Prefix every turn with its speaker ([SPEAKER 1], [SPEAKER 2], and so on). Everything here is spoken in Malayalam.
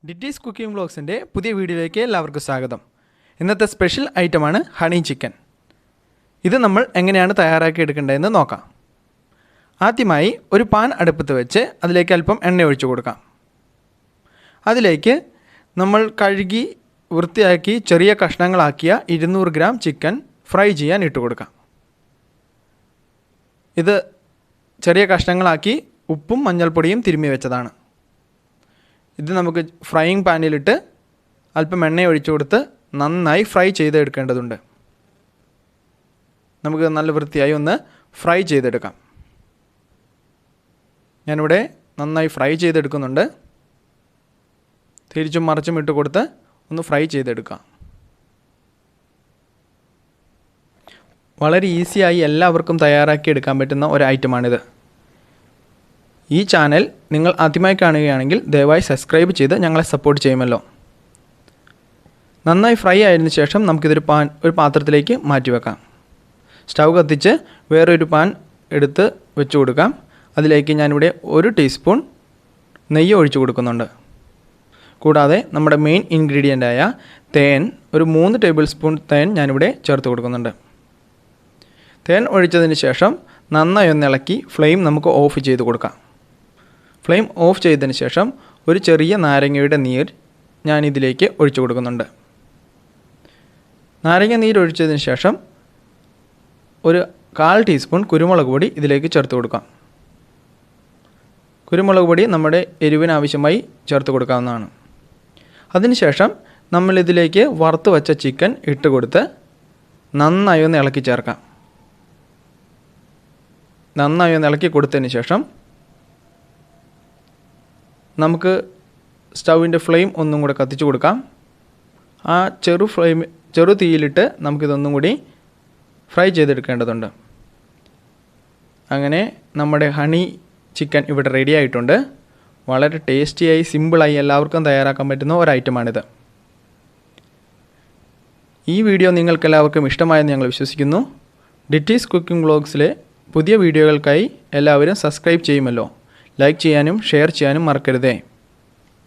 [SPEAKER 1] ഡിറ്റീസ് കുക്കിംഗ് വ്ളോഗ്സിൻ്റെ പുതിയ വീഡിയോയിലേക്ക് എല്ലാവർക്കും സ്വാഗതം. ഇന്നത്തെ സ്പെഷ്യൽ ഐറ്റമാണ് ഹണി ചിക്കൻ. ഇത് നമ്മൾ എങ്ങനെയാണ് തയ്യാറാക്കി എടുക്കേണ്ടതെന്ന് നോക്കാം. ആദ്യമായി ഒരു പാൻ അടുപ്പത്ത് വെച്ച് അതിലേക്ക് അല്പം എണ്ണ ഒഴിച്ചു കൊടുക്കാം. അതിലേക്ക് നമ്മൾ കഴുകി വൃത്തിയാക്കി ചെറിയ കഷ്ണങ്ങളാക്കിയ 200 ഗ്രാം ചിക്കൻ ഫ്രൈ ചെയ്യാൻ ഇട്ട് കൊടുക്കാം. ഇത് ചെറിയ കഷ്ണങ്ങളാക്കി ഉപ്പും മഞ്ഞൾപ്പൊടിയും തിരുമ്മി വെച്ചതാണ്. ഇത് നമുക്ക് ഫ്രൈയിങ് പാനിലിട്ട് അല്പം എണ്ണ ഒഴിച്ചു കൊടുത്ത് നന്നായി ഫ്രൈ ചെയ്തെടുക്കേണ്ടതുണ്ട്. നമുക്ക് നല്ല വൃത്തിയായി ഒന്ന് ഫ്രൈ ചെയ്തെടുക്കാം. ഞാനിവിടെ നന്നായി ഫ്രൈ ചെയ്തെടുക്കുന്നുണ്ട്. തിരിച്ചും മറിച്ചും ഇട്ട് കൊടുത്ത് ഒന്ന് ഫ്രൈ ചെയ്തെടുക്കാം. വളരെ ഈസിയായി എല്ലാവർക്കും തയ്യാറാക്കി എടുക്കാൻ പറ്റുന്ന ഒരു ഐറ്റമാണിത്. ഈ ചാനൽ നിങ്ങൾ ആദ്യമായി കാണുകയാണെങ്കിൽ ദയവായി സബ്സ്ക്രൈബ് ചെയ്ത് ഞങ്ങളെ സപ്പോർട്ട് ചെയ്യുമല്ലോ. നന്നായി ഫ്രൈ ആയതിനു ശേഷം നമുക്കിതൊരു ഒരു പാത്രത്തിലേക്ക് മാറ്റി വെക്കാം. സ്റ്റൗ കത്തിച്ച് വേറൊരു പാൻ എടുത്ത് വെച്ച് കൊടുക്കാം. അതിലേക്ക് ഞാനിവിടെ 1 ടീസ്പൂൺ നെയ്യ് ഒഴിച്ചു കൊടുക്കുന്നുണ്ട്. കൂടാതെ നമ്മുടെ മെയിൻ ഇൻഗ്രീഡിയൻ്റായ തേൻ, ഒരു 3 ടേബിൾ സ്പൂൺ തേൻ ഞാനിവിടെ ചേർത്ത് കൊടുക്കുന്നുണ്ട്. തേൻ ഒഴിച്ചതിന് ശേഷം നന്നായി ഒന്ന് ഇളക്കി ഫ്ലെയിം നമുക്ക് ഓഫ് ചെയ്ത് കൊടുക്കാം. ഫ്ലെയിം ഓഫ് ചെയ്തതിന് ശേഷം ഒരു ചെറിയ നാരങ്ങയുടെ നീര് ഞാനിതിലേക്ക് ഒഴിച്ചു കൊടുക്കുന്നുണ്ട്. നാരങ്ങ നീര് ഒഴിച്ചതിന് ശേഷം ഒരു 1/4 ടീസ്പൂൺ കുരുമുളക് പൊടി ഇതിലേക്ക് ചേർത്ത് കൊടുക്കാം. കുരുമുളക് പൊടി നമ്മുടെ എരിവിന് ആവശ്യമായി ചേർത്ത് കൊടുക്കാവുന്നതാണ്. അതിനുശേഷം നമ്മളിതിലേക്ക് വറുത്ത് വച്ച ചിക്കൻ ഇട്ട് കൊടുത്ത് നന്നായി ഒന്ന് ഇളക്കി ചേർക്കാം. നന്നായി ഒന്ന് ഇളക്കി കൊടുത്തതിന് ശേഷം നമുക്ക് സ്റ്റൗവിൻ്റെ ഫ്ലെയിം ഒന്നും കൂടെ കത്തിച്ചു കൊടുക്കാം. ആ ചെറു തീയിലിട്ട് നമുക്കിതൊന്നും കൂടി ഫ്രൈ ചെയ്തെടുക്കേണ്ടതുണ്ട്. അങ്ങനെ നമ്മുടെ ഹണി ചിക്കൻ ഇവിടെ റെഡി ആയിട്ടുണ്ട്. വളരെ ടേസ്റ്റിയായി സിമ്പിളായി എല്ലാവർക്കും തയ്യാറാക്കാൻ പറ്റുന്ന ഒരു ഐറ്റമാണിത്. ഈ വീഡിയോ നിങ്ങൾക്കെല്ലാവർക്കും ഇഷ്ടമായെന്ന് ഞങ്ങൾ വിശ്വസിക്കുന്നു. ഡിറ്റീസ് കുക്കിംഗ് വ്ളോഗ്സിലെ പുതിയ വീഡിയോകൾക്കായി എല്ലാവരും സബ്സ്ക്രൈബ് ചെയ്യുമല്ലോ. ലൈക്ക് ചെയ്യാനും ഷെയർ ചെയ്യാനും മറക്കരുതേ.